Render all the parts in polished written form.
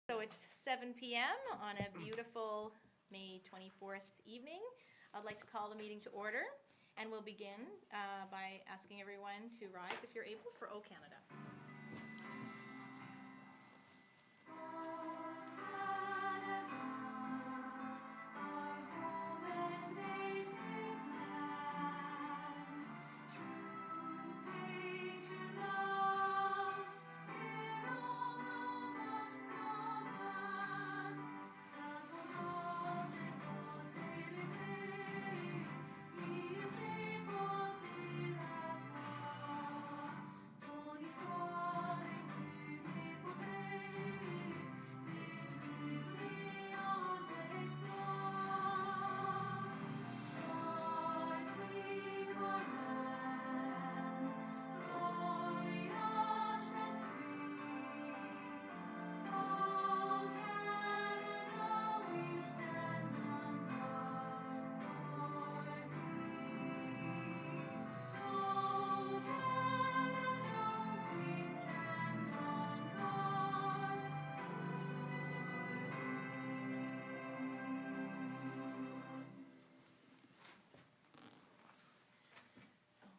So it's 7 p.m. on a beautiful May 24th evening. I'd like to call the meeting to order, and we'll begin by asking everyone to rise if you're able for O Canada.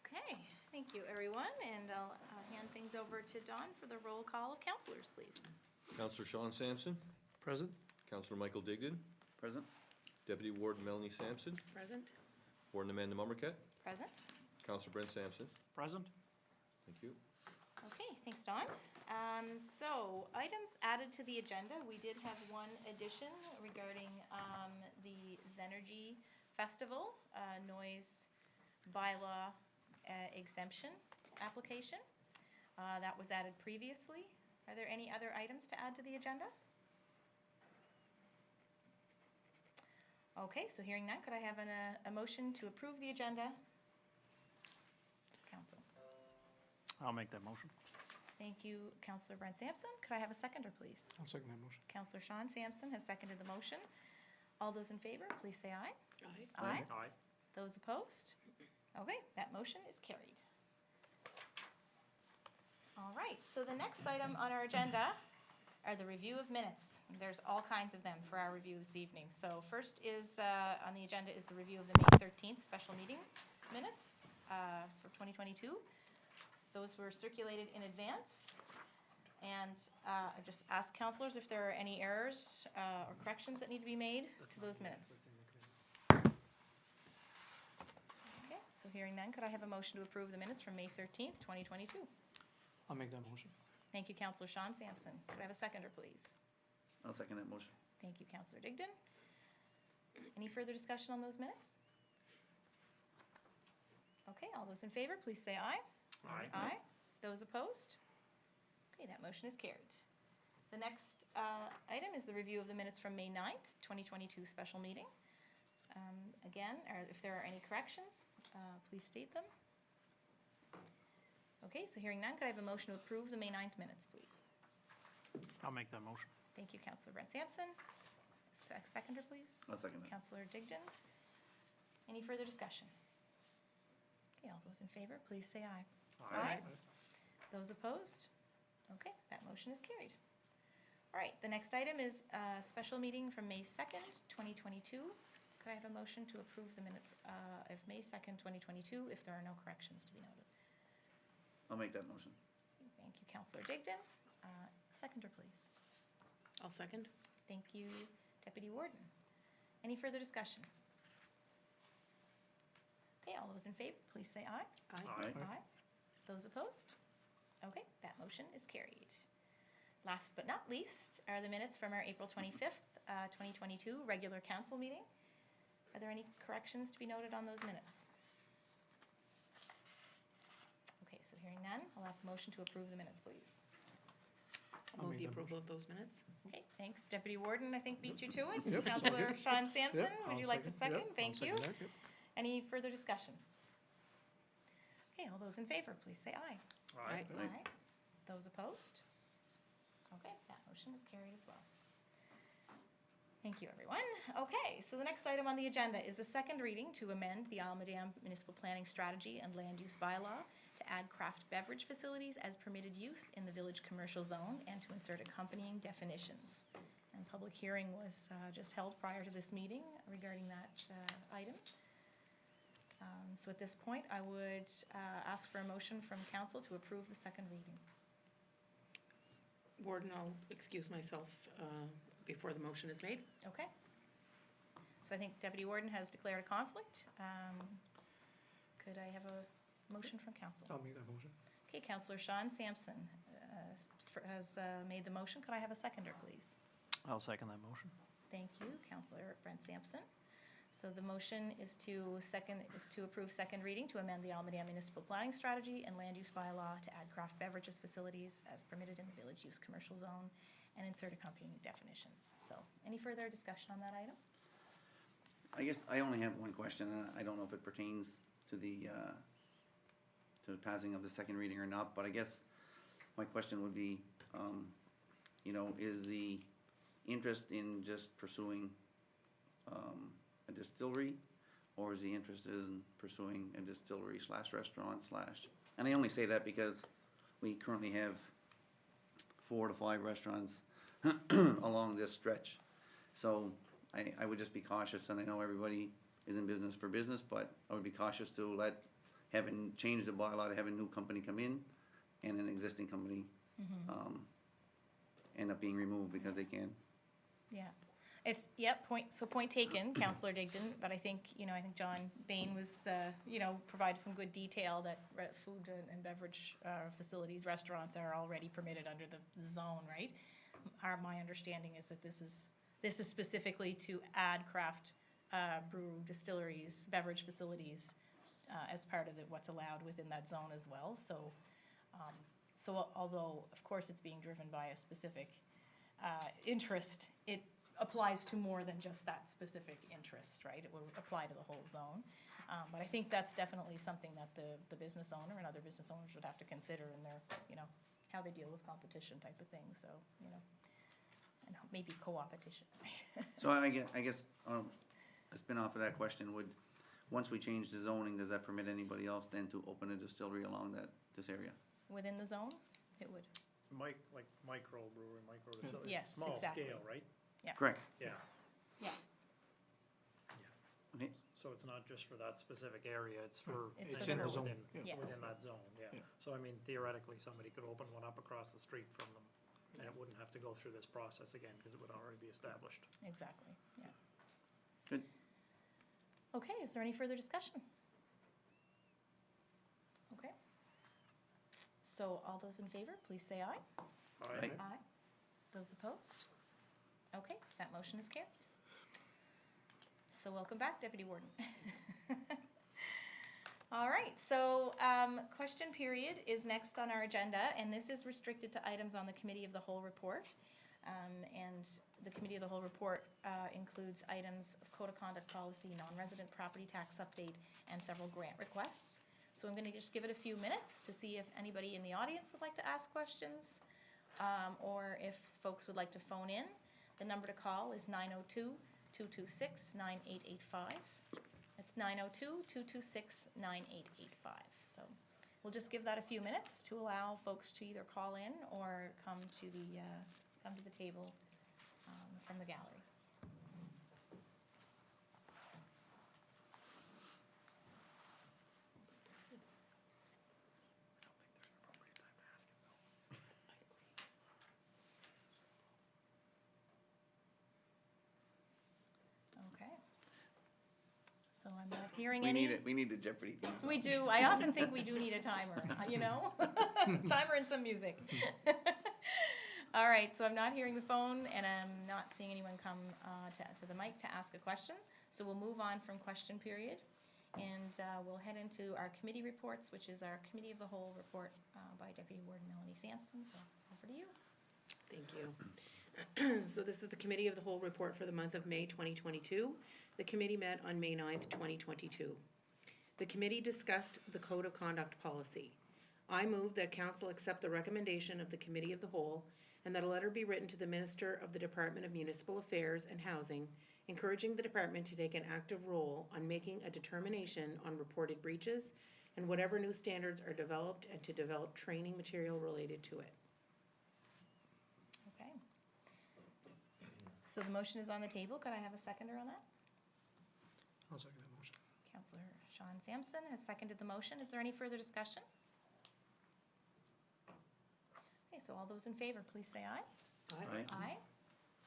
Okay, thank you everyone, and I'll hand things over to Don for the roll call of councillors, please. Councillor Sean Sampson. Present. Councillor Michael Digdon. Present. Deputy Warden Melanie Sampson. Present. Warden Amanda Mummerket. Present. Councillor Brent Sampson. Present. Thank you. Okay, thanks, Don. So, items added to the agenda. We did have one addition regarding the Zenergy Festival noise bylaw exemption application. That was added previously. Are there any other items to add to the agenda? Okay, so hearing none, could I have a motion to approve the agenda? Council. I'll make that motion. Thank you, Councillor Brent Sampson. Could I have a seconder, please? I'll second that motion. Councillor Sean Sampson has seconded the motion. All those in favor, please say aye. Aye. Aye. Aye. Those opposed? Okay, that motion is carried. All right, so the next item on our agenda are the review of minutes. There's all kinds of them for our review this evening. So first is on the agenda is the review of the May 13th special meeting minutes for 2022. Those were circulated in advance. And I just ask councillors if there are any errors or corrections that need to be made to those minutes. Okay, so hearing none, could I have a motion to approve the minutes from May 13th, 2022? I'll make that motion. Thank you, Councillor Sean Sampson. Could I have a seconder, please? I'll second that motion. Thank you, Councillor Digdon. Any further discussion on those minutes? Okay, all those in favor, please say aye. Aye. Aye. Those opposed? Okay, that motion is carried. The next item is the review of the minutes from May 9th, 2022 special meeting. Again, if there are any corrections, please state them. Okay, so hearing none, could I have a motion to approve the May 9th minutes, please? I'll make that motion. Thank you, Councillor Brent Sampson. Seconder, please. I'll second that. Councillor Digdon. Any further discussion? Okay, all those in favor, please say aye. Aye. Those opposed? Okay, that motion is carried. All right, the next item is a special meeting from May 2nd, 2022. Could I have a motion to approve the minutes of May 2nd, 2022 if there are no corrections to be noted? I'll make that motion. Thank you, Councillor Digdon. Seconder, please. I'll second. Thank you, Deputy Warden. Any further discussion? Okay, all those in favor, please say aye. Aye. Aye. Those opposed? Okay, that motion is carried. Last but not least are the minutes from our April 25th, 2022 regular council meeting. Are there any corrections to be noted on those minutes? Okay, so hearing none, I'll have a motion to approve the minutes, please. I'll move the approval of those minutes. Okay, thanks. Deputy Warden, I think, beat you to it. Yep. Councillor Sean Sampson, Yep, would I'll you like to second? Yep, I'll Thank you. second that, yep. Any further discussion? Okay, all those in favor, please say aye. Aye. Aye. Those opposed? Okay, that motion is carried as well. Thank you, everyone. Okay, so the next item on the agenda is the second reading to amend the Almadam Municipal Planning Strategy and Land Use Bylaw to add craft beverage facilities as permitted use in the village commercial zone and to insert accompanying definitions. And public hearing was just held prior to this meeting regarding that item. So at this point, I would ask for a motion from council to approve the second reading. Warden, I'll excuse myself before the motion is made. Okay. So I think Deputy Warden has declared a conflict. Could I have a motion from council? I'll make that motion. Okay, Councillor Sean Sampson has made the motion. Could I have a seconder, please? I'll second that motion. Thank you, Councillor Brent Sampson. So the motion is to approve second reading to amend the Almadam Municipal Planning Strategy and Land Use Bylaw to add craft beverages facilities as permitted in the village use commercial zone and insert accompanying definitions. So any further discussion on that item? I guess I only have one question, and I don't know if it pertains to the passing of the second reading or not, but I guess my question would be, is the interest in just pursuing a distillery, or is the interest in pursuing a distillery / restaurant / and I only say that because we currently have 4 to 5 restaurants along this stretch. So I would just be cautious, and I know everybody is in business for business, but I would be cautious to having changed the bylaw to have a new company come in and an existing company end up being removed because they can. Yeah. Point taken, Councillor Digdon, but I think John Bain was, provided some good detail that food and beverage facilities, restaurants are already permitted under the zone, right? My understanding is that this is specifically to add craft brew distilleries, beverage facilities as part of what's allowed within that zone as well. So although, of course, it's being driven by a specific interest, it applies to more than just that specific interest, right? It will apply to the whole zone. But I think that's definitely something that the business owner and other business owners would have to consider in their, how they deal with competition type of thing. So, and maybe co-opetition. So I guess a spin-off of that question would, once we change the zoning, does that permit anybody else then to open a distillery along this area? Within the zone, it would. Like microbrewery, distillery, Yes, small exactly. scale, right? Yeah. Correct. Yeah. Yeah. Okay. So it's not just for that specific area, it's for. It's it's for the in whole- Within Yes. within that zone, yeah. So I mean, theoretically, somebody could open one up across the street from them, and it wouldn't have to go through this process again, because it would already be established. Exactly, yeah. Good. Okay, is there any further discussion? Okay. So all those in favor, please say aye. Aye. Aye. Those opposed? Okay, that motion is carried. So welcome back, Deputy Warden. All right, so question period is next on our agenda, and this is restricted to items on the Committee of the Whole report. And the Committee of the Whole report includes items of code of conduct policy, non-resident property tax update, and several grant requests. So I'm going to just give it a few minutes to see if anybody in the audience would like to ask questions, or if folks would like to phone in. The number to call is 902-226-9885. It's 902-226-9885. So we'll just give that a few minutes to allow folks to either call in or come to the table from the gallery. Okay. So I'm not hearing We any. need it. We need the Jeopardy theme song. We do. I often think we do need a timer, timer and some music. All right, so I'm not hearing the phone, and I'm not seeing anyone come to the mic to ask a question. So we'll move on from question period, and we'll head into our committee reports, which is our Committee of the Whole report by Deputy Warden Melanie Sampson. So over to you. Thank you. So this is the Committee of the Whole report for the month of May 2022. The committee met on May 9th, 2022. The committee discussed the Code of Conduct policy. I move that Council accept the recommendation of the Committee of the Whole and that a letter be written to the Minister of the Department of Municipal Affairs and Housing, encouraging the department to take an active role on making a determination on reported breaches and whatever new standards are developed, and to develop training material related to it. Okay. So the motion is on the table. Could I have a seconder on that? I'll second that motion. Councillor Sean Sampson has seconded the motion. Is there any further discussion? Okay, so all those in favor, please say aye. Aye. Aye.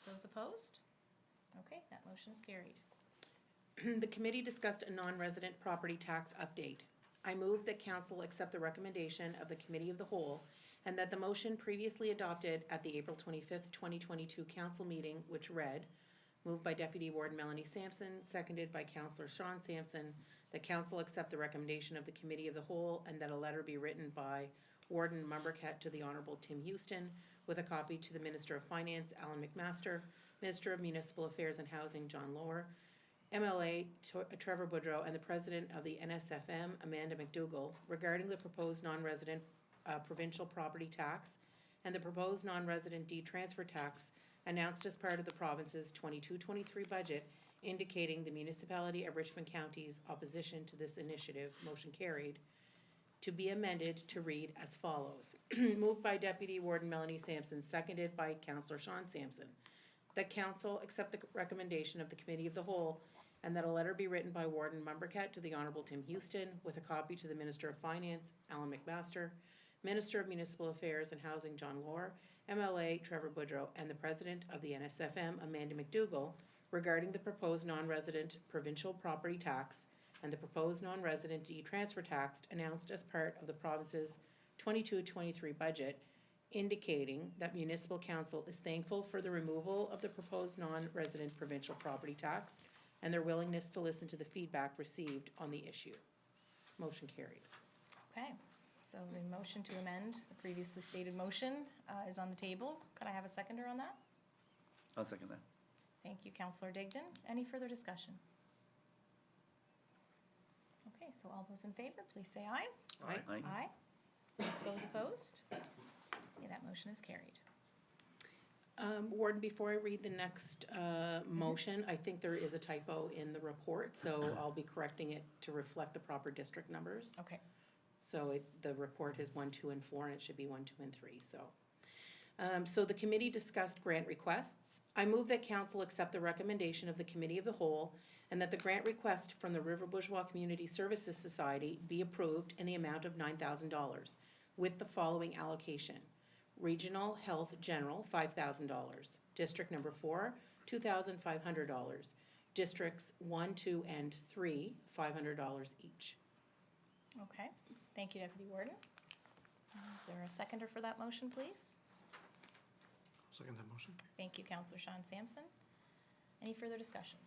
Those opposed? Okay, that motion is carried. The committee discussed a non-resident property tax update. I move that council accept the recommendation of the Committee of the Whole and that the motion previously adopted at the April 25th, 2022 council meeting, which read, moved by Deputy Warden Melanie Sampson, seconded by Councillor Sean Sampson, that council accept the recommendation of the Committee of the Whole and that a letter be written by Warden Mumbercat to the Honourable Tim Houston with a copy to the Minister of Finance, Alan McMaster, Minister of Municipal Affairs and Housing, John Lohr, MLA Trevor Boudreau, and the President of the NSFM, Amanda McDougall, regarding the proposed non-resident provincial property tax and the proposed non-resident transfer tax announced as part of the province's 22-23 budget, indicating the Municipality of Richmond County's opposition to this initiative, motion carried, to be amended to read as follows. Moved by Deputy Warden Melanie Sampson, seconded by Councillor Sean Sampson, that council accept the recommendation of the Committee of the Whole and that a letter be written by Warden Mumbercat to the Honourable Tim Houston with a copy to the Minister of Finance, Alan McMaster, Minister of Municipal Affairs and Housing, John Lohr, MLA Trevor Boudreau, and the President of the NSFM, Amanda McDougall, regarding the proposed non-resident provincial property tax and the proposed non-resident transfer tax announced as part of the province's 22-23 budget, indicating that Municipal Council is thankful for the removal of the proposed non-resident provincial property tax and their willingness to listen to the feedback received on the issue. Motion carried. Okay, so the motion to amend the previously stated motion is on the table. Could I have a seconder on that? I'll second that. Thank you, Councillor Digdon. Any further discussion? Okay, so all those in favor, please say aye. Aye. Aye. Aye. Those opposed? Okay, that motion is carried. Warden, before I read the next motion, I think there is a typo in the report, so I'll be correcting it to reflect the proper district numbers. Okay. So the report is 1, 2, and 4, and it should be 1, 2, and 3, so. So the committee discussed grant requests. I move that council accept the recommendation of the Committee of the Whole and that the grant request from the River Bourgeois Community Services Society be approved in the amount of $9,000 with the following allocation. Regional Health General, $5,000. District number 4, $2,500. Districts 1, 2, and 3, $500 each. Okay, thank you, Deputy Warden. Is there a seconder for that motion, please? Second that motion. Thank you, Councillor Sean Sampson. Any further discussion?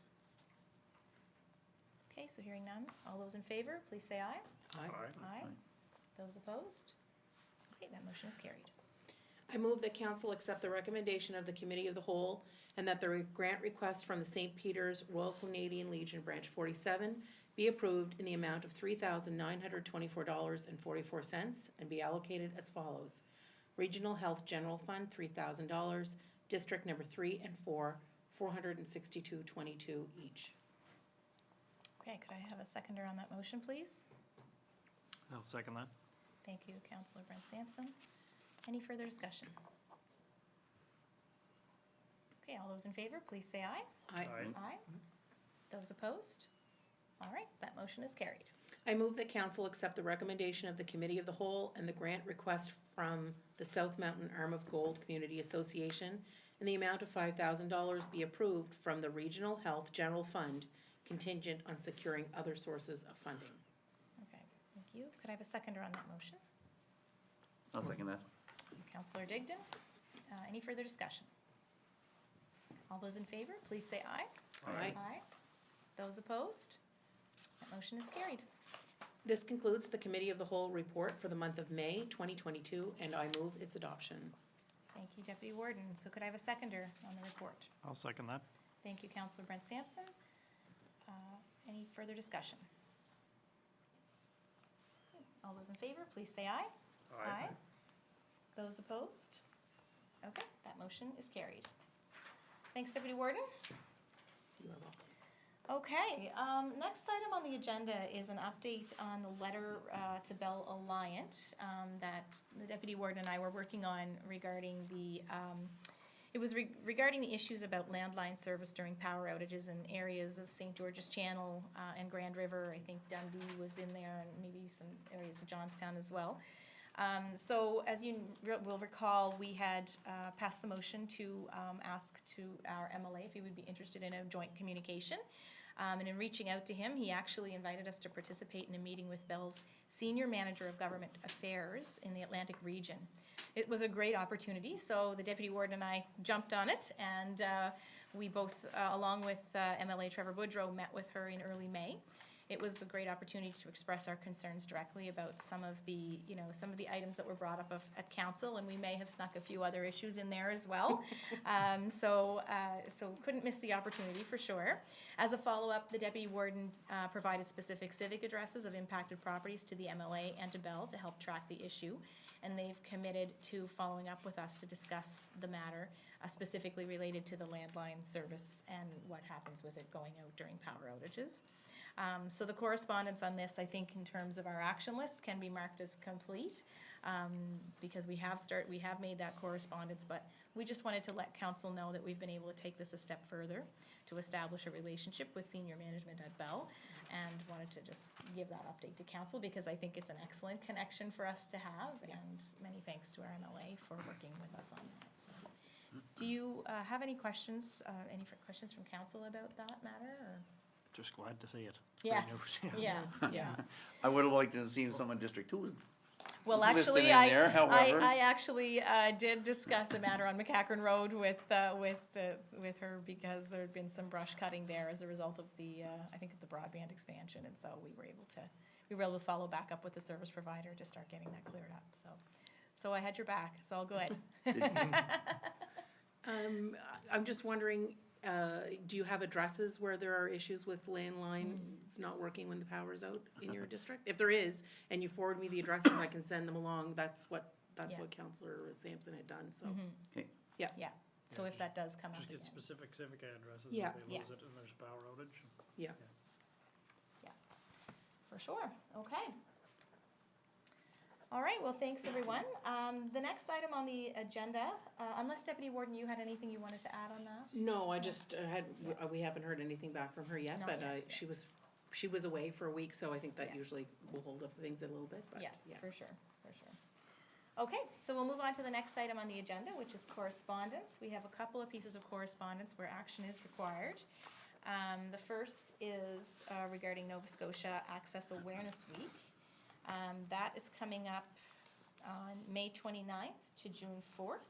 Okay, so hearing none, all those in favor, please say aye. Aye. Aye. Those opposed? Okay, that motion is carried. I move that council accept the recommendation of the Committee of the Whole and that the grant request from the St. Peter's Royal Canadian Legion Branch 47 be approved in the amount of $3,924.44 and be allocated as follows. Regional Health General Fund, $3,000. District number 3 and 4, $462.22 each. Okay, could I have a seconder on that motion, please? I'll second that. Thank you, Councillor Brent Sampson. Any further discussion? Okay, all those in favor, please say aye. Aye. Aye. Those opposed? All right, that motion is carried. I move that council accept the recommendation of the Committee of the Whole and the grant request from the South Mountain Arm of Gold Community Association in the amount of $5,000 be approved from the Regional Health General Fund contingent on securing other sources of funding. Okay, thank you. Could I have a seconder on that motion? I'll second that. Councillor Digdon. Any further discussion? All those in favor, please say aye. Aye. Aye. Those opposed? That motion is carried. This concludes the Committee of the Whole report for the month of May 2022, and I move its adoption. Thank you, Deputy Warden. So could I have a seconder on the report? I'll second that. Thank you, Councillor Brent Sampson. Any further discussion? All those in favor, please say aye. Aye. Those opposed? Okay, that motion is carried. Thanks, Deputy Warden. You are welcome. Okay, next item on the agenda is an update on the letter to Bell Alliant that the deputy warden and I were working on regarding the, it was regarding the issues about landline service during power outages in areas of St. George's Channel and Grand River. I think Dundee was in there and maybe some areas of Johnstown as well. So as you will recall, we had passed the motion to ask to our MLA if he would be interested in a joint communication. And in reaching out to him, he actually invited us to participate in a meeting with Bell's Senior Manager of Government Affairs in the Atlantic region. It was a great opportunity, so the Deputy Warden and I jumped on it, and we both, along with MLA Trevor Boudreau, met with her in early May. It was a great opportunity to express our concerns directly about some of the, some of the items that were brought up at council, and we may have snuck a few other issues in there as well. So couldn't miss the opportunity for sure. As a follow-up, the deputy warden provided specific civic addresses of impacted properties to the MLA and to Bell to help track the issue, and they've committed to following up with us to discuss the matter specifically related to the landline service and what happens with it going out during power outages. So the correspondence on this, I think, in terms of our action list, can be marked as complete because we have made that correspondence, but we just wanted to let council know that we've been able to take this a step further to establish a relationship with senior management at Bell, and wanted to just give that update to council because I think it's an excellent connection for us to have, and many thanks to our MLA for working with us on that. So, do you have any questions from council about that matter? Or? Just glad to see it. Yes, Great news. yeah. I would have liked to have seen someone District 2's Well, listed actually, in there, however. I actually did discuss a matter on McCackern Road with her because there had been some brush cutting there as a result of the I think of the broadband expansion, and so we were able to follow back up with the service provider to start getting that cleared up. So I had your back. It's all good. I'm just wondering, do you have addresses where there are issues with landlines not working when the power's out in your district? If there is, and you forward me the addresses, I can send them along. That's what Councillor Sampson had done, so. Okay. Yeah. Yeah. So if that does come up Just again. get specific civic addresses Yeah. if they lose it and there's a power outage. Yeah. For sure. Okay. All right, well, thanks, everyone. The next item on the agenda, unless Deputy Warden, you had anything you wanted to add on that? No, I just we haven't heard anything back from her yet, Not but yet, she was away for a week, so I think that usually will hold up things a little bit, but Yeah, for sure. Okay, so we'll move on to the next item on the agenda, which is correspondence. We have a couple of pieces of correspondence where action is required. The first is regarding Nova Scotia Access Awareness Week. That is coming up on May 29th to June 4th.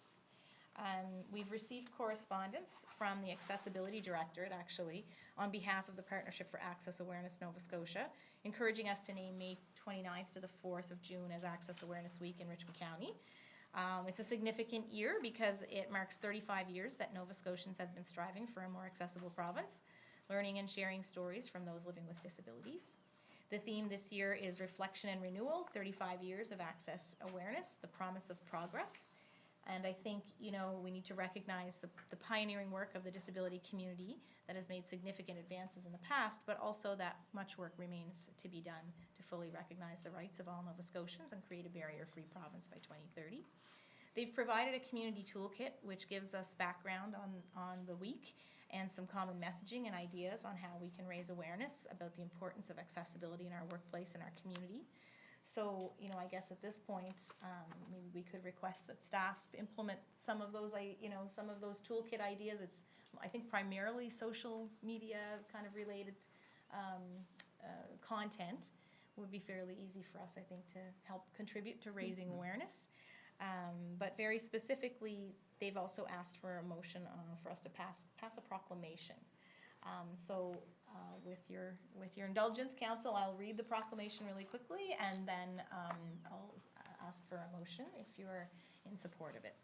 We've received correspondence from the Accessibility Directorate, actually, on behalf of the Partnership for Access Awareness Nova Scotia, encouraging us to name May 29th to the 4th of June as Access Awareness Week in Richmond County. It's a significant year because it marks 35 years that Nova Scotians have been striving for a more accessible province, learning and sharing stories from those living with disabilities. The theme this year is Reflection and Renewal, 35 Years of Access Awareness, the Promise of Progress. And I think, we need to recognize the pioneering work of the disability community that has made significant advances in the past, but also that much work remains to be done to fully recognize the rights of all Nova Scotians and create a barrier-free province by 2030. They've provided a community toolkit which gives us background on the week and some common messaging and ideas on how we can raise awareness about the importance of accessibility in our workplace and our community. So, I guess at this point, maybe we could request that staff implement some of those toolkit ideas. It's, I think, primarily social media kind of related content would be fairly easy for us, I think, to help contribute to raising awareness. But very specifically, they've also asked for a motion for us to pass a proclamation. With your indulgence, Council, I'll read the proclamation really quickly, and then I'll ask for a motion if you're in support of it.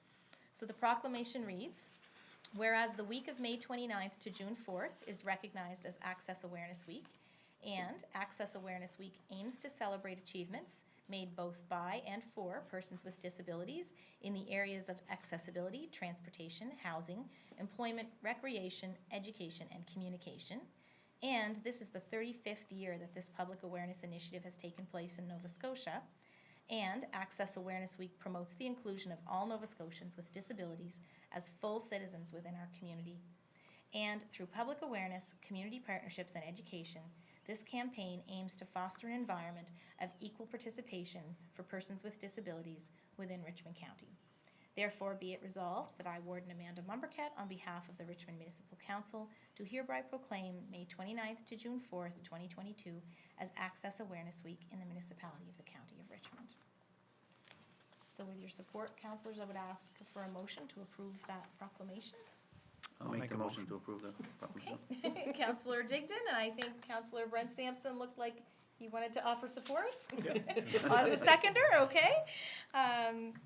So the proclamation reads, whereas the week of May 29th to June 4th is recognized as Access Awareness Week, and Access Awareness Week aims to celebrate achievements made both by and for persons with disabilities in the areas of accessibility, transportation, housing, employment, recreation, education, and communication. And this is the 35th year that this public awareness initiative has taken place in Nova Scotia. And Access Awareness Week promotes the inclusion of all Nova Scotians with disabilities as full citizens within our community. And through public awareness, community partnerships, and education, this campaign aims to foster an environment of equal participation for persons with disabilities within Richmond County. Therefore, be it resolved that I, Warden Amanda Mumbercat, on behalf of the Richmond Municipal Council, do hereby proclaim May 29th to June 4th, 2022 as Access Awareness Week in the Municipality of the County of Richmond. So with your support, councillors, I would ask for a motion to approve that proclamation. I'll make the motion to approve the proclamation. Okay. Councillor Digdon, and I think Councillor Brent Sampson looked like he wanted to offer support. As a seconder, okay.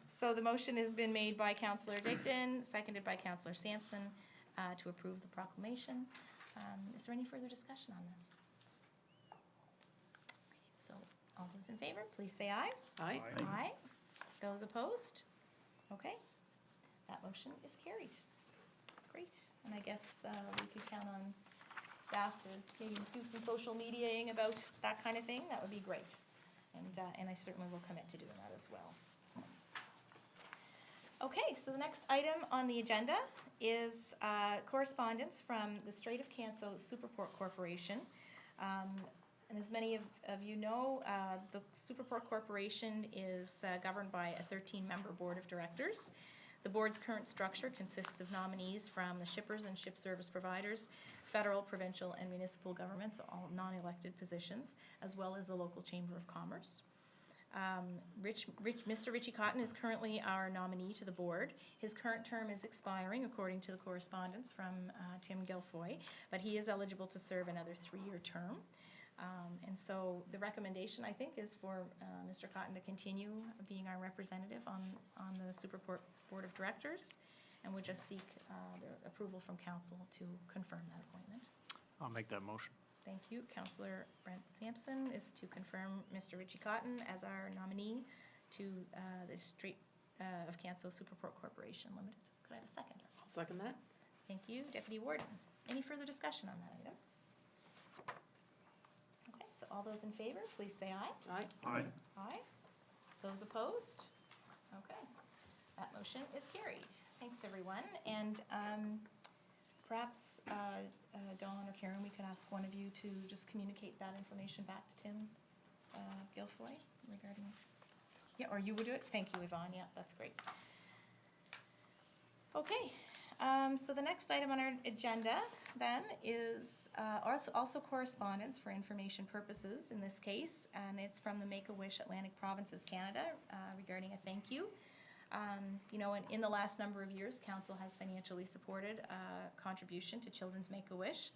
So the motion has been made by Councillor Digdon, seconded by Councillor Sampson to approve the proclamation. Is there any further discussion on this? So all those in favor, please say aye. Aye. Aye. Those opposed? Okay. That motion is carried. Great. And I guess we could count on staff to maybe do some social mediaing about that kind of thing. That would be great. And I certainly will commit to doing that as well. So. Okay, so the next item on the agenda is correspondence from the Strait of Canso Superport Corporation. And as many of you know, the Superport Corporation is governed by a 13-member board of directors. The board's current structure consists of nominees from the shippers and ship service providers, federal, provincial, and municipal governments, all non-elected positions, as well as the local Chamber of Commerce. Mr. Richie Cotton is currently our nominee to the board. His current term is expiring, according to the correspondence from Tim Guilfoy, but he is eligible to serve another 3-year term. And so the recommendation, I think, is for Mr. Cotton to continue being our representative on the Superport Board of Directors, and would just seek the approval from council to confirm that appointment. I'll make that motion. Thank you. Councillor Brent Sampson is to confirm Mr. Richie Cotton as our nominee to the Strait of Canso Superport Corporation Limited. Could I have a seconder? I'll second that. Thank you. Deputy Warden. Any further discussion on that item? Okay, so all those in favor, please say aye. Aye. Aye. Aye. Those opposed? Okay. That motion is carried. Thanks, everyone. And perhaps Dawn or Karen, we could ask one of you to just communicate that information back to Tim Guilfoy regarding, yeah, or you would do it? Thank you, Yvonne. Yeah, that's great. Okay. So the next item on our agenda then is also correspondence for information purposes in this case, and it's from the Make-A-Wish Atlantic Provinces Canada regarding a thank you. You know, in the last number of years, Council has financially supported a contribution to Children's Make-A-Wish,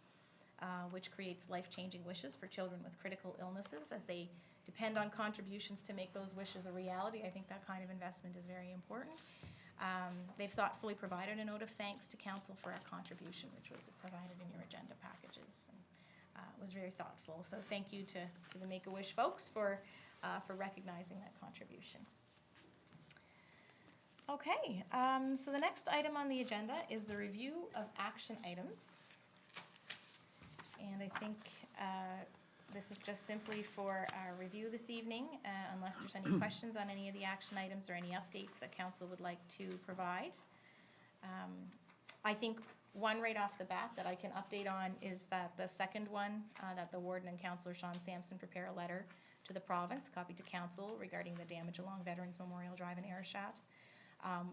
which creates life-changing wishes for children with critical illnesses as they depend on contributions to make those wishes a reality. I think that kind of investment is very important. They've thoughtfully provided a note of thanks to Council for our contribution, which was provided in your agenda packages, and was very thoughtful. So thank you to the Make-A-Wish folks for recognizing that contribution. Okay, so the next item on the agenda is the review of action items. And I think this is just simply for our review this evening, unless there's any questions on any of the action items or any updates that council would like to provide. I think one right off the bat that I can update on is that the second one, that the warden and councillor Sean Sampson prepare a letter to the province, copied to council, regarding the damage along Veterans Memorial Drive in Arishat.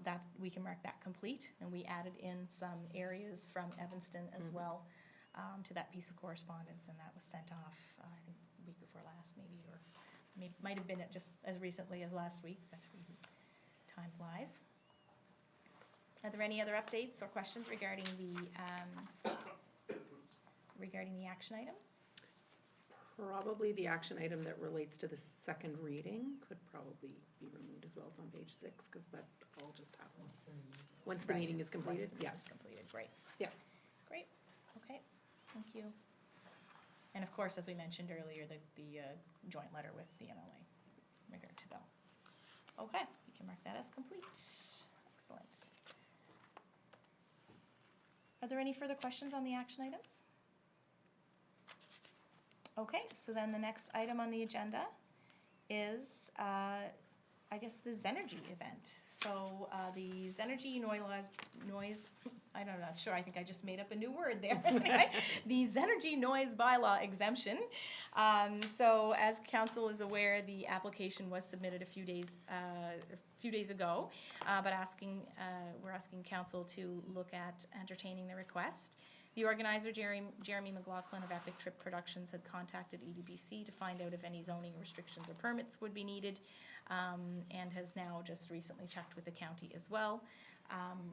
That we can mark that complete, and we added in some areas from Evanston as well to that piece of correspondence, and that was sent off I think the week before last, maybe, or maybe might have been just as recently as last week, but time flies. Are there any other updates or questions regarding the action items? Probably the action item that relates to the second reading could probably be removed as well. It's on page 6, because that all just happened. Once the meeting is completed? Once the meeting is completed, great. Yeah. Great, okay, thank you. And of course, as we mentioned earlier, the joint letter with the MLA in regard to Bell. Okay, we can mark that as complete. Excellent. Are there any further questions on the action items? Okay, so then the next item on the agenda is, I guess, the Zenergy event. So the Zenergy noise, I'm not sure, I think I just made up a new word there. Anyway, the Zenergy noise bylaw exemption. So as council is aware, the application was submitted a few days ago, but we're asking council to look at entertaining the request. The organizer, Jeremy McLaughlin of Epic Trip Productions, had contacted EDBC to find out if any zoning restrictions or permits would be needed, and has now just recently checked with the county as well,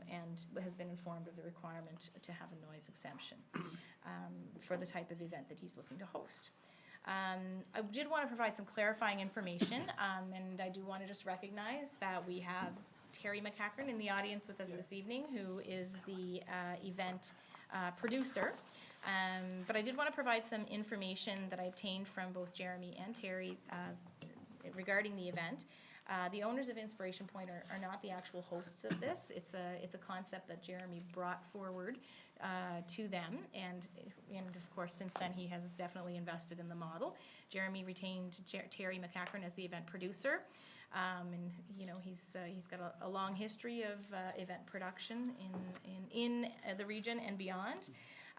and has been informed of the requirement to have a noise exemption for the type of event that he's looking to host. I did want to provide some clarifying information, and I do want to just recognize that we have Terry McCackern in the audience with us this evening, who is the event producer. But I did want to provide some information that I obtained from both Jeremy and Terry regarding the event. The owners of Inspiration Point are not the actual hosts of this. It's a concept that Jeremy brought forward to them, and of course since then he has definitely invested in the model. Jeremy retained Terry McCackern as the event producer, and he's got a long history of event production in the region and beyond.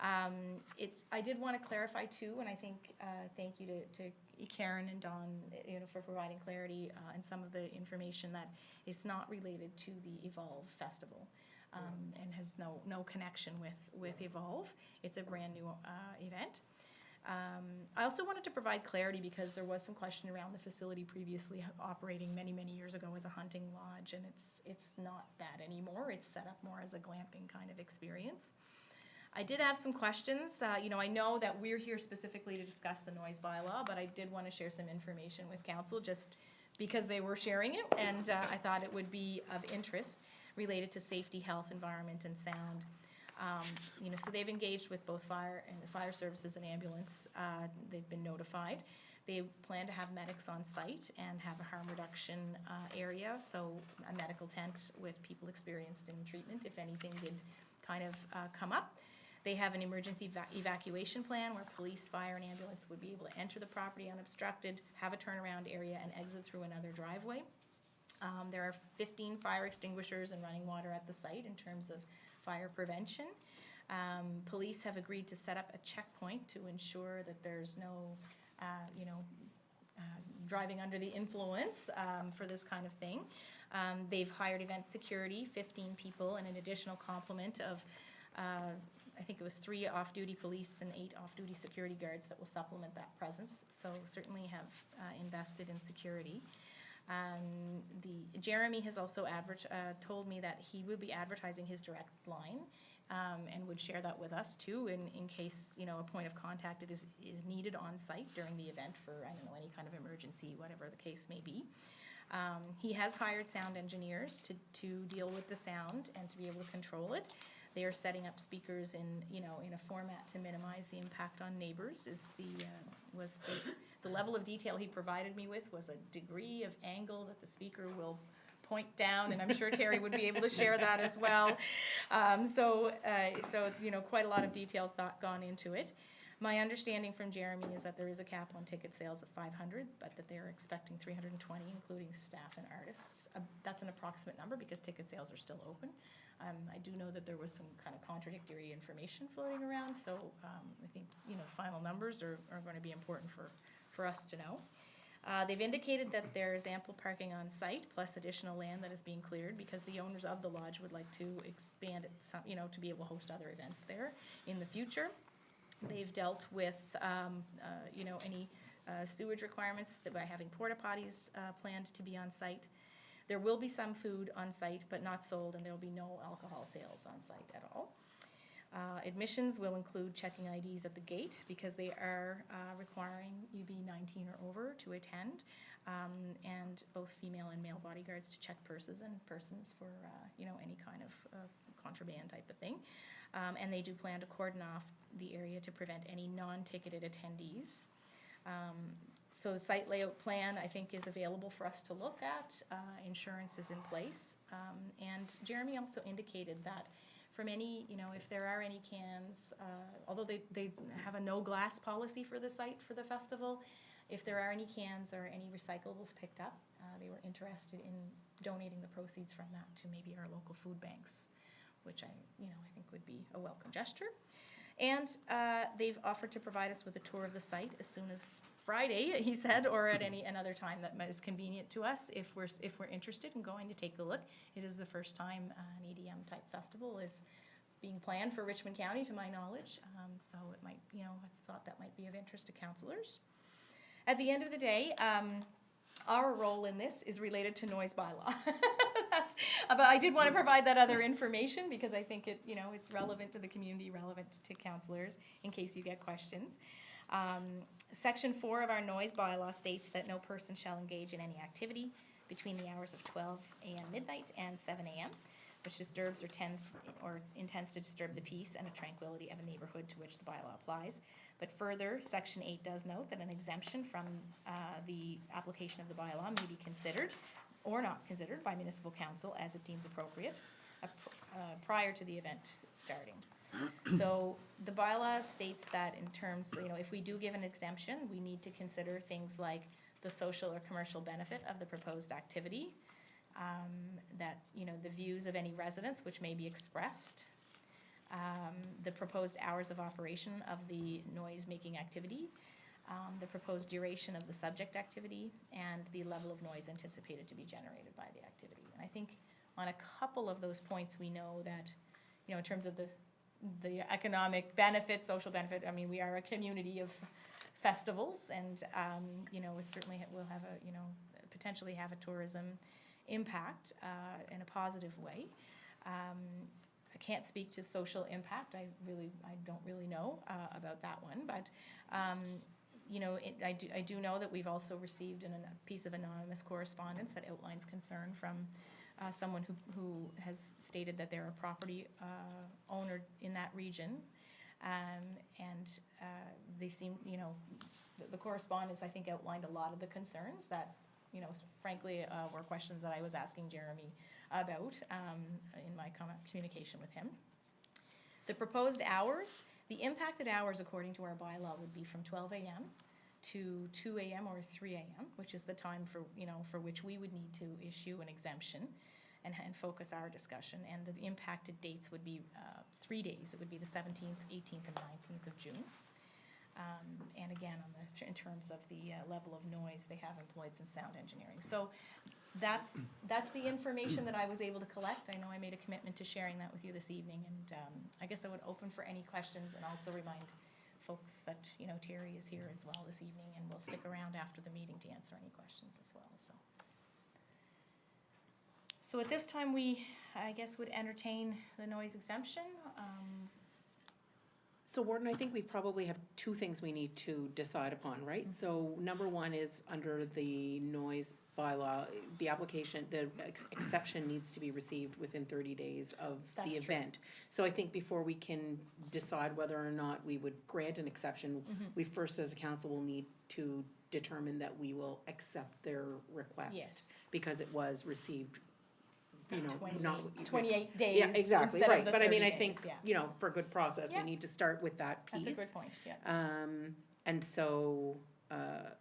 I did want to clarify too, and I think thank you to Karen and Don, for providing clarity and some of the information that is not related to the Evolve Festival, and has no connection with Evolve. It's a brand new event. I also wanted to provide clarity because there was some question around the facility previously operating many years ago as a hunting lodge, and it's not that anymore. It's set up more as a glamping kind of experience. I did have some questions. I know that we're here specifically to discuss the noise bylaw, but I did want to share some information with council just because they were sharing it, and I thought it would be of interest related to safety, health, environment, and sound. So they've engaged with both fire services and ambulance. They've been notified. They plan to have medics on site and have a harm reduction area, so a medical tent with people experienced in treatment if anything did kind of come up. They have an emergency evacuation plan where police, fire, and ambulance would be able to enter the property unobstructed, have a turnaround area, and exit through another driveway. There are 15 fire extinguishers and running water at the site in terms of fire prevention. Police have agreed to set up a checkpoint to ensure that there's no, driving under the influence for this kind of thing. They've hired event security, 15 people, and an additional complement of I think it was 3 off-duty police and 8 off-duty security guards that will supplement that presence. So certainly have invested in security. Jeremy has also told me that he will be advertising his direct line and would share that with us too in case a point of contact is needed on site during the event for any kind of emergency, whatever the case may be. He has hired sound engineers to deal with the sound and to be able to control it. They are setting up speakers in a format to minimize the impact on neighbors. The level of detail he provided me with was a degree of angle that the speaker will point down, and I'm sure Terry would be able to share that as well. So quite a lot of detailed thought gone into it. My understanding from Jeremy is that there is a cap on ticket sales of 500, but that they're expecting 320, including staff and artists. That's an approximate number because ticket sales are still open. I do know that there was some kind of contradictory information floating around, so I think final numbers are going to be important for us to know. They've indicated that there's ample parking on site, plus additional land that is being cleared because the owners of the lodge would like to expand it, to be able to host other events there in the future. They've dealt with, any sewage requirements by having porta potties planned to be on site. There will be some food on site, but not sold, and there will be no alcohol sales on site at all. Admissions will include checking IDs at the gate because they are requiring you be 19 or over to attend, and both female and male bodyguards to check purses and persons for any kind of contraband type of thing. And they do plan to cordon off the area to prevent any non-ticketed attendees. So the site layout plan, I think, is available for us to look at. Insurance is in place. And Jeremy also indicated that from any, if there are any cans, although they have a no glass policy for the site for the festival, if there are any cans or any recyclables picked up, they were interested in donating the proceeds from that to maybe our local food banks, which I think would be a welcome gesture. And they've offered to provide us with a tour of the site as soon as Friday, he said, or at another time that is convenient to us if we're interested in going to take a look. It is the first time an EDM type festival is being planned for Richmond County, to my knowledge. So it might, I thought that might be of interest to councillors. At the end of the day, our role in this is related to noise bylaw. But I did want to provide that other information because I think it's relevant to the community, relevant to councillors, in case you get questions. Section 4 of our noise bylaw states that no person shall engage in any activity between the hours of 12 a.m. midnight and 7 a.m. which disturbs or intends to disturb the peace and the tranquility of a neighborhood to which the bylaw applies. But further, Section 8 does note that an exemption from the application of the bylaw may be considered or not considered by municipal council as it deems appropriate prior to the event starting. So the bylaw states that in terms, if we do give an exemption, we need to consider things like the social or commercial benefit of the proposed activity, that, the views of any residents which may be expressed, the proposed hours of operation of the noise-making activity, the proposed duration of the subject activity, and the level of noise anticipated to be generated by the activity. And I think on a couple of those points, we know that, in terms of the economic benefit, social benefit, we are a community of festivals, and, it certainly will have potentially have a tourism impact in a positive way. I can't speak to social impact. I don't really know about that one, but I do know that we've also received a piece of anonymous correspondence that outlines concern from someone who has stated that they're a property owner in that region, and they seem, the correspondence, I think, outlined a lot of the concerns that, frankly, were questions that I was asking Jeremy about in my communication with him. The proposed hours, the impacted hours according to our bylaw would be from 12 a.m. to 2 a.m. or 3 a.m., which is the time for which we would need to issue an exemption and focus our discussion. And the impacted dates would be 3 days. It would be the 17th, 18th, and 19th of June. And again, in terms of the level of noise, they have employed some sound engineering. So that's the information that I was able to collect. I know I made a commitment to sharing that with you this evening, and I guess I would open for any questions and also remind folks that, Terry is here as well this evening, and will stick around after the meeting to answer any questions as well. So at this time, we, I guess, would entertain the noise exemption. So Warden, I think we probably have two things we need to decide upon, right? So number one is under the noise bylaw, the application, the exception needs to be received within 30 days of That's the true. event. So I think before we can decide whether or not we would grant an exception, we first as a council will need to determine that we will accept their request. Yes. Because it was received, 28 days. Yeah, exactly, instead of right. the But I mean, 30 I think, days, yeah. for good process, we Yeah. need to start with that piece. That's a good point, yeah. And so, I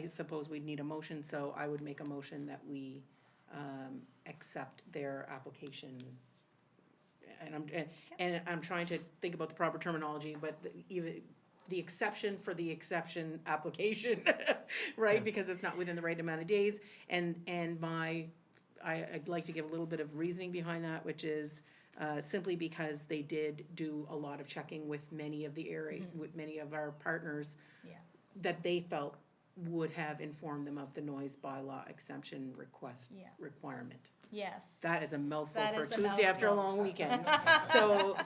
suppose we'd need a motion, so I would make a motion that we, accept their application. And I'm trying to think about the proper terminology, but the exception for the exception application, right? Because it's not within the right amount of days. And I'd like to give a little bit of reasoning behind that, which is simply because they did do a lot of checking with many of the area, with many of our partners, Yeah. that they felt would have informed them of the noise bylaw exemption Yeah. requirement. Yes. That is a mouthful That for is a Tuesday after a mouthful. long weekend. So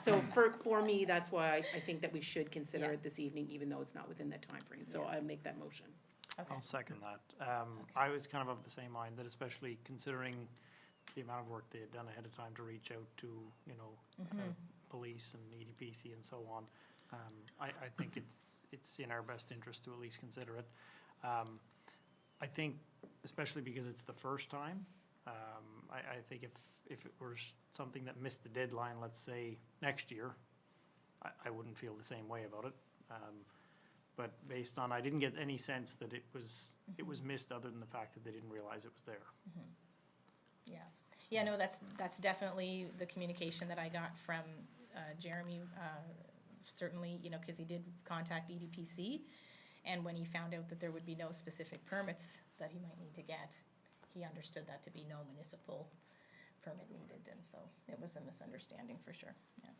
for me, that's why I think that we should consider Yeah. it this evening, even though it's not within that timeframe. So Yeah. I'd make that motion. Okay. I'll second that. I was kind of the same mind, that especially considering the amount of work they had done ahead of time to reach out to, police and EDPC and so on, I think it's in our best interest to at least consider it. I think, especially because it's the first time, I think if it were something that missed the deadline, let's say next year, I wouldn't feel the same way about it. But based on, I didn't get any sense that it was missed, other than the fact that they didn't realize it was there. Yeah. Yeah, no, that's definitely the communication that I got from Jeremy, certainly, you know, because he did contact EDPC, and when he found out that there would be no specific permits that he might need to get, he understood that to be no municipal permit needed, and so it was a misunderstanding for sure, yeah.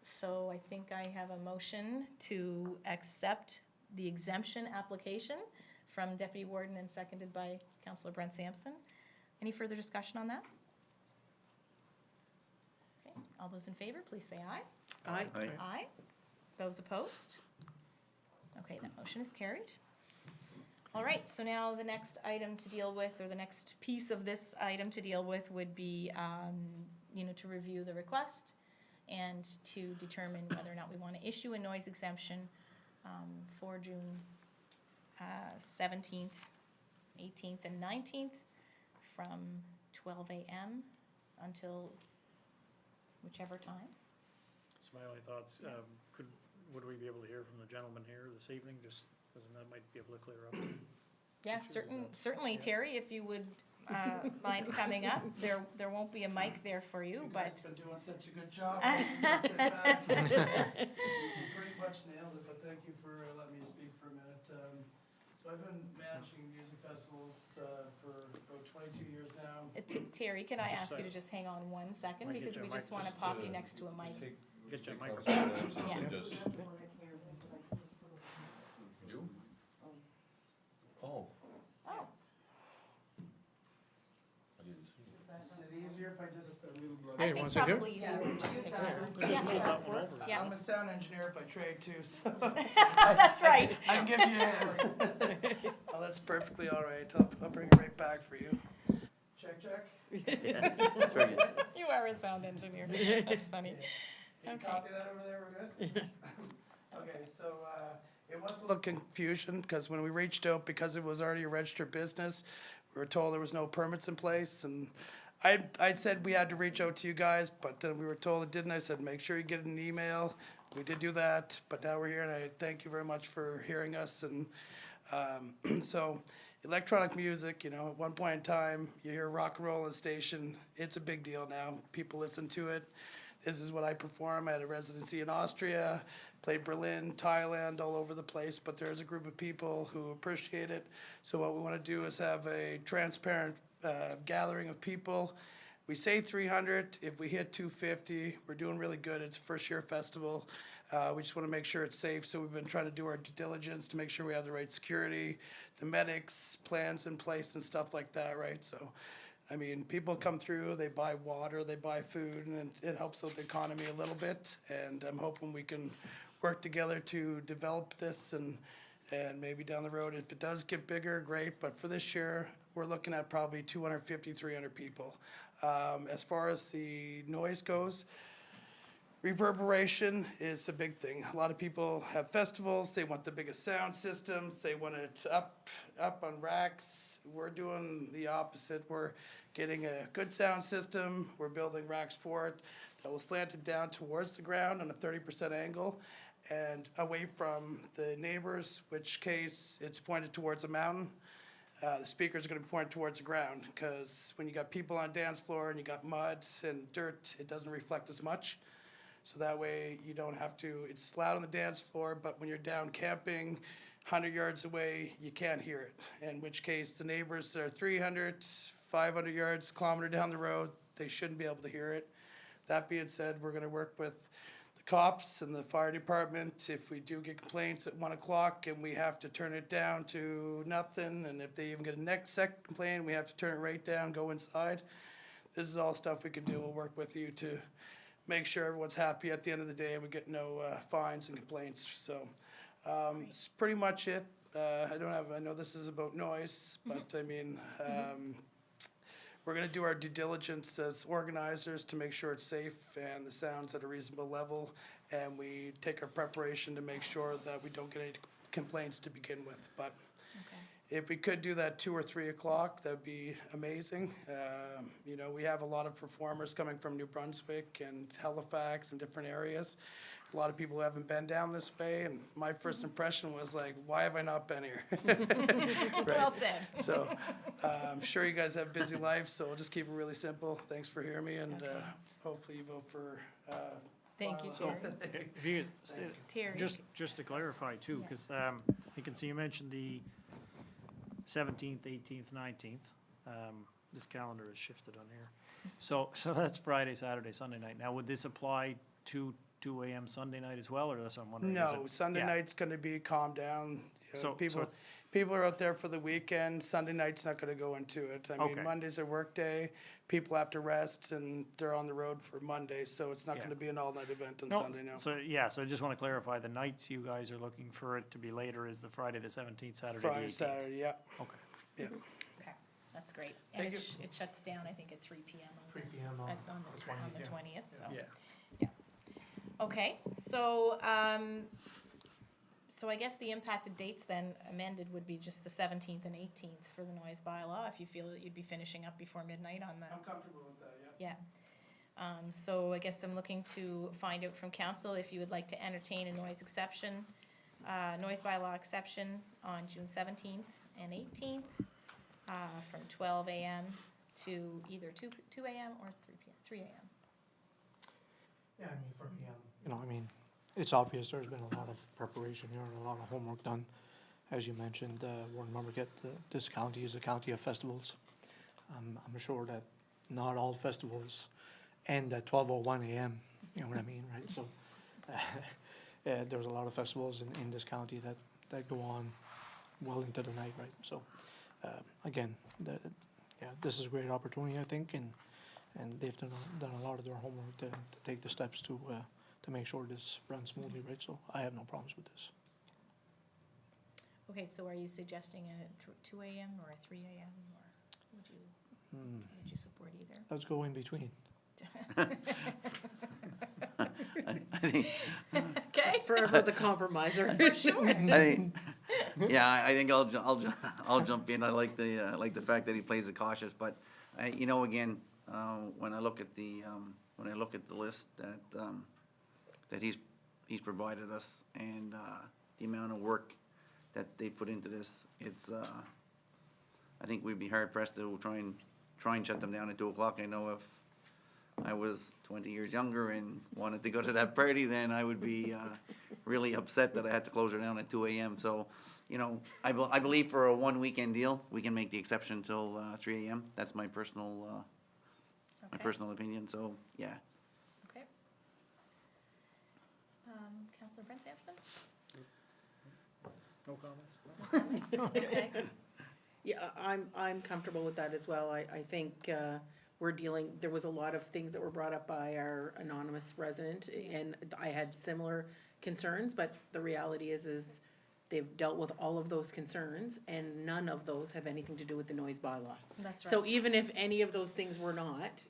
So I think I have a motion to accept the exemption application from Deputy Warden and seconded by Councillor Brent Sampson. Any further discussion on that? Okay, all those in favor, please say aye. Aye. Aye. Aye. Those opposed? Okay, that motion is carried. All right, so now the next item to deal with, or the next piece of this item to deal with would be, you know, to review the request and to determine whether or not we want to issue a noise exemption for June 17th, 18th, and 19th from 12 a.m. until whichever time. So my only thoughts, would we be able to hear from the gentleman here this evening, just because that might be able to clear up? Yeah, Sure, certainly, yeah. Terry, if you would mind coming up. There won't be a mic there for you, but. You guys been doing such a good job. I can just sit back. You pretty much nailed it, but thank you for letting me speak for a minute. So I've been managing music festivals for about 22 years now. Terry, can I Just ask you a- to just hang on 1 second, Might get because you a we mic, just want to just, pop you next to a mic. Get your Take microphone. Councillor Sampson Yeah. and just- You? Oh, Oh, I didn't see it. Is it easier if I just? I think probably easier to just take that. Just move that one over. Yeah. I'm a sound engineer by trade too, so. That's right. I can give you a hand. Oh, that's perfectly all right. I'll bring it right back for you. Check, check. Very good. You are a sound engineer. That's funny. Can you Okay. copy that over there? We're good? Okay, so it was a little confusion because when we reached out, because it was already a registered business, we were told there was no permits in place, and I said we had to reach out to you guys, but then we were told it didn't. I said, make sure you get an email. We did do that, but now we're here, and I thank you very much for hearing us. And so electronic music, you know, at one point in time, you hear rock and roll on the station. It's a big deal now. People listen to it. This is what I perform. I had a residency in Austria, played Berlin, Thailand, all over the place, but there's a group of people who appreciate it. So what we want to do is have a transparent gathering of people. We say 300. If we hit 250, we're doing really good. It's a first-year festival. We just want to make sure it's safe, so we've been trying to do our due diligence to make sure we have the right security, the medics, plans in place and stuff like that, right? So, I mean, people come through, they buy water, they buy food, and it helps out the economy a little bit. And I'm hoping we can work together to develop this and maybe down the road, if it does get bigger, great. But for this year, we're looking at probably 250, 300 people. As far as the noise goes, reverberation is a big thing. A lot of people have festivals, they want the biggest sound systems, they want it up on racks. We're doing the opposite. We're getting a good sound system, we're building racks for it that will slant it down towards the ground on a 30% angle and away from the neighbors, which case it's pointed towards a mountain. The speakers are going to be pointed towards the ground, because when you got people on the dance floor and you got mud and dirt, it doesn't reflect as much. So that way you don't have to, it's loud on the dance floor, but when you're down camping 100 yards away, you can't hear it. In which case the neighbors that are 300, 500 yards, kilometer down the road, they shouldn't be able to hear it. That being said, we're going to work with the cops and the fire department if we do get complaints at 1 o'clock and we have to turn it down to nothing, and if they even get a next second complaint, we have to turn it right down, go inside. This is all stuff we can do. We'll work with you to make sure everyone's happy at the end of the day and we get no fines and complaints. So it's pretty much it. I know this is about noise, but I mean, we're going to do our due diligence as organizers to make sure it's safe and the sound's at a reasonable level, and we take our preparation to make sure that we don't get any complaints to begin with. But if we could do that 2 or 3 o'clock, that'd be amazing. You know, we have a lot of performers coming from New Brunswick and Halifax and different areas. A lot of people who haven't been down this way, and my first impression was like, why have I not been here? Well said. So, I'm sure you guys have busy lives, so we'll just keep it really simple. Thanks for hearing me, and Okay. hopefully you vote for. Thank you, Viola. Terry. If you could, Terry. just to clarify too, Yeah. because you can see you mentioned the 17th, 18th, 19th. This calendar is shifted on here. So that's Friday, Saturday, Sunday night. Now, would this apply to 2 a.m. Sunday night as well, or that's what I'm wondering? Is No, it- Sunday yeah. night's gonna be calm down. You know, So- people are out there for the weekend. Sunday night's not gonna go into it. I mean, Okay. Monday's a work day. People have to rest and they're on the road for Monday, so it's not Yeah. gonna be an all-night event on No, Sunday now. So, yeah, so I just want to clarify, the nights you guys are looking for it to be later is the Friday, the 17th, Saturday, the 18th? Friday, Saturday, yeah. Okay. Yeah. Okay, that's great. And Thank it shuts down, I think, at 3 PM on 3 p.m. the, on on the 20th, so. Yeah. Okay, so, so I guess the impacted dates then amended would be just the 17th and 18th for the noise bylaw, if you feel that you'd be finishing up before midnight on the, I'm comfortable with that, yeah. yeah. So I guess I'm looking to find out from council if you would like to entertain a noise exception, noise bylaw exception on June 17th and 18th, from 12 AM to either 2 AM or 3 AM. Yeah, I mean, for me, you know, I mean, it's obvious there's been a lot of preparation here and a lot of homework done. As you mentioned, Warren Lumbergate, this county is a county of festivals. I'm sure that not all festivals end at 12:01 a.m., you know what I mean, right? So, there's a lot of festivals in this county that go on well into the night, right? So, again, this is a great opportunity, I think, and they've done a lot of their homework to take the steps to make sure this runs smoothly, right? So I have no problems with this. Okay, so are you suggesting a 2 AM or a 3 AM, or would you support either? Let's go in between. I think, Okay, Forever the compromiser. for sure. I think, yeah, I think I'll jump in. I like the fact that he plays it cautious, but you know, again, when I look at the list that he's provided us and the amount of work that they put into this, it's I think we'd be hard pressed to try and shut them down at 2 o'clock. I know if I was 20 years younger and wanted to go to that party, then I would be really upset that I had to close her down at 2 a.m. So, you know, I believe for a one weekend deal, we can make the exception till 3 a.m. That's my personal Okay. opinion. So, yeah. Okay. Councillor Brent Sampson? No comments? Okay. Yeah, I'm comfortable with that as well. I think there was a lot of things that were brought up by our anonymous resident, and I had similar concerns, but the reality is they've dealt with all of those concerns, and none of those have anything to do with the noise bylaw. That's right. So even if any of those things were not,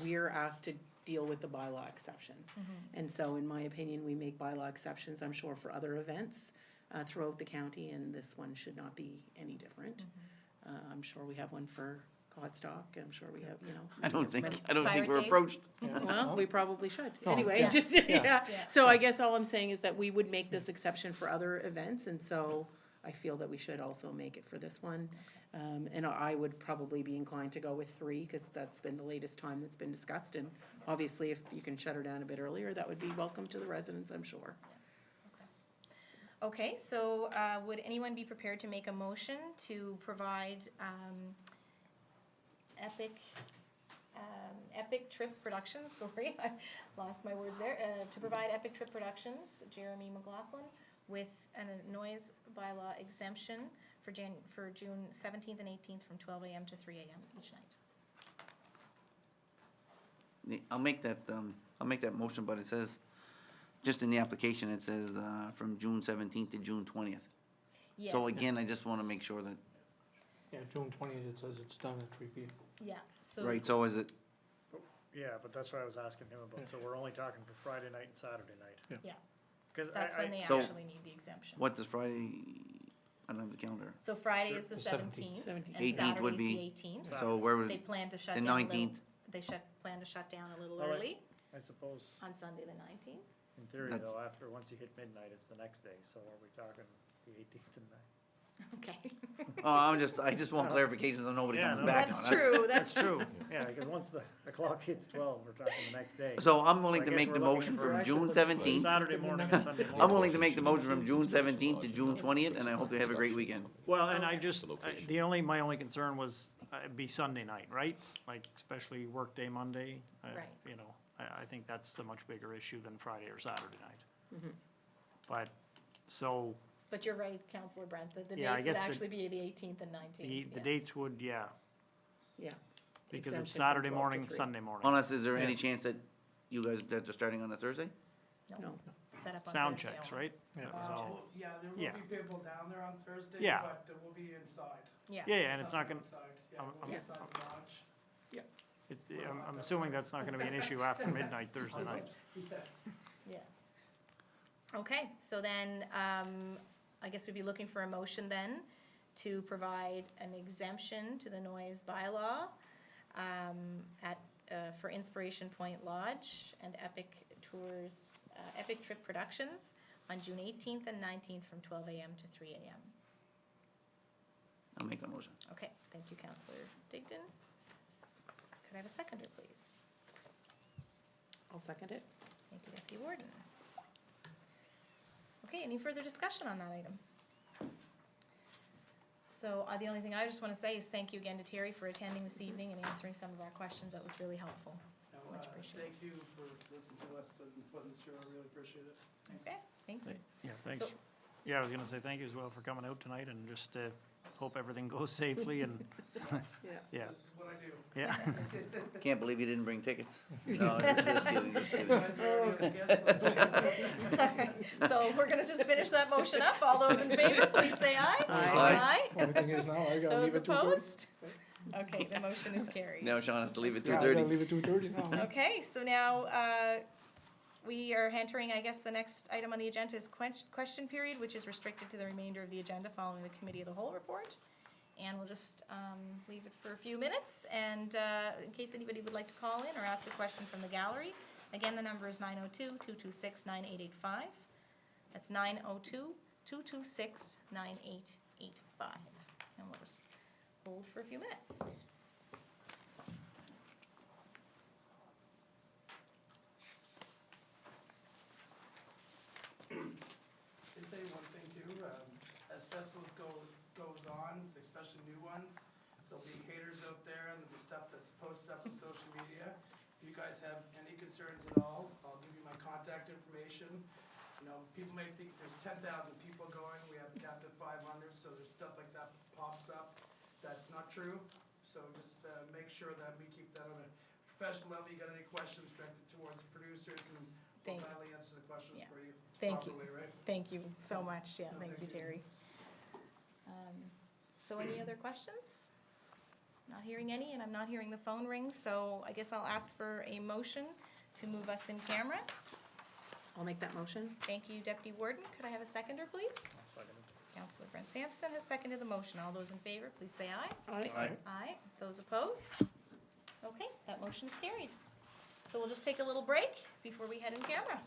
we're asked to deal with the bylaw exception. And so in my opinion, we make bylaw exceptions, I'm sure, for other events throughout the county, and this one should not be any different. I'm sure we have one for Godstock, I'm sure we have, you know. I don't think Pirate we're days? approached. Well, we probably should. No. Anyway, Yeah. just, Yeah. yeah. Yeah. So I guess all I'm saying is that we would make this exception for other events, and so I feel that we should also make it for this one. And I would probably be inclined to go with 3, because that's been the latest time that's been discussed. And obviously, if you can shut her down a bit earlier, that would be welcome to the residents, I'm sure. Okay, so would anyone be prepared to make a motion to provide Epic Trip Productions, sorry, I lost my words there, to provide Epic Trip Productions, Jeremy McLaughlin, with a noise bylaw exemption for June 17th and 18th from 12 AM to 3 AM each night. I'll make that motion, but it says, just in the application, it says from June 17th to June 20th. Yes. So again, I just want to make sure that, Yeah, June 20th, it says it's done at 3 p.m. Yeah, so. right, so is it, Yeah, but that's what I was asking him about, so we're only talking for Friday night and Saturday night. Yeah, 'Cause that's when they So- actually need the exemption. what does Friday, I don't have the calendar. So Friday is the The 17th, 17th. and 18th would Saturday's be- the 18th. So where They would, plan to shut the down a little, 19th? they plan to shut down a little Well, early I suppose, on Sunday the 19th. in theory That's- though, after, once you hit midnight, it's the next day, so are we talking the 18th and 9th? Okay. oh, I just want clarification so nobody Yeah, comes no, back on That's us. true, that's That's true, yeah, because once the clock hits 12, we're talking the next day. So I'm willing I to guess make we're the looking motion for from actually June the 17th. Saturday morning and Sunday morning. I'm willing to make the motion from June 17th to June 20th, and I hope they have a great weekend. Well, and I Okay. just, The location. my only concern was, it'd be Sunday night, right? Like, especially workday Monday. Right. You know, I think that's a much bigger issue than Friday or Saturday night. Mhm. But, so, But you're right, Councillor Brent, the Yeah, I dates would guess the- actually be the 18th and 19th. the yeah. dates would, yeah, Yeah. because Exemption it's from Saturday 12 to morning, 3. Sunday morning. Unless, is there any Yeah. chance that you guys, that they're starting on a Thursday? No. Set up on Sound Thursday checks, only. right? Yeah. That was Sound all. checks. Yeah, there Yeah. will be people down there on Thursday, Yeah. but we'll be inside. Yeah. Yeah, and it's not gonna, Outside, yeah, I'm- we'll I'm- be inside the lodge. it's, I'm assuming that's not gonna be an issue after midnight Thursday night. Yeah. Yeah. Okay, so then, I guess we'd be looking for a motion then to provide an exemption to the noise bylaw for Inspiration Point Lodge and Epic Tours, Epic Trip Productions on June 18th and 19th from 12 a.m. to 3 a.m. I'll make that motion. Okay, thank you, Councillor Digdon. Could I have a seconder, please? I'll second it. Thank you, Deputy Warden. Okay, any further discussion on that item? So the only thing I just want to say is thank you again to Terry for attending this evening and answering some of our questions. That was really helpful. No, Much appreciated. Thank you for listening to us and putting this through, I really appreciate it. Thanks. Okay, thank you. Yeah, thanks. So- Yeah, I was gonna say thank you as well for coming out tonight and just, hope everything goes safely and, Yeah. yeah, This is what I do. yeah. Can't believe you didn't bring tickets. No, just kidding, just You kidding. guys are already on guest list. Alright, so we're gonna just finish that motion up. All those in favor, please say aye. Aye. Only thing is now, I gotta Those leave at 2:30. opposed? Okay, the motion is carried. Now Sean has to leave at Yeah, I gotta 2:30. leave at 2:30 now. Okay, so now, we are entering, I guess, the next item on the agenda is question period, which is restricted to the remainder of the agenda following the committee of the whole report. And we'll just, leave it for a few minutes, and, in case anybody would like to call in or ask a question from the gallery, again, the number is 902-226-9885. That's 902-226-9885. And we'll just hold for a few minutes. To say one thing too, as festivals goes on, especially new ones, there'll be haters out there and there'll be stuff that's posted up on social media. If you guys have any concerns at all, I'll give you my contact information. You know, people may think there's 10,000 people going, we have a cap of 500, so there's stuff like that pops up. That's not true, so just make sure that we keep that on a professional level. You got any questions directed towards the producers, and we'll Thank you. gladly answer the questions Yeah. for you Thank you. properly, right? Thank you so much, yeah, No, thank you, thank you. Terry. So any other questions? Not hearing any, and I'm not hearing the phone ring, so I guess I'll ask for a motion to move us in camera. I'll make that motion. Thank you, Deputy Warden. Could I have a seconder, please? Councillor Brent Sampson has seconded the motion. All those in favor, please say aye. Aye. Aye. Those opposed? Okay, that motion is carried. So we'll just take a little break before we head in camera.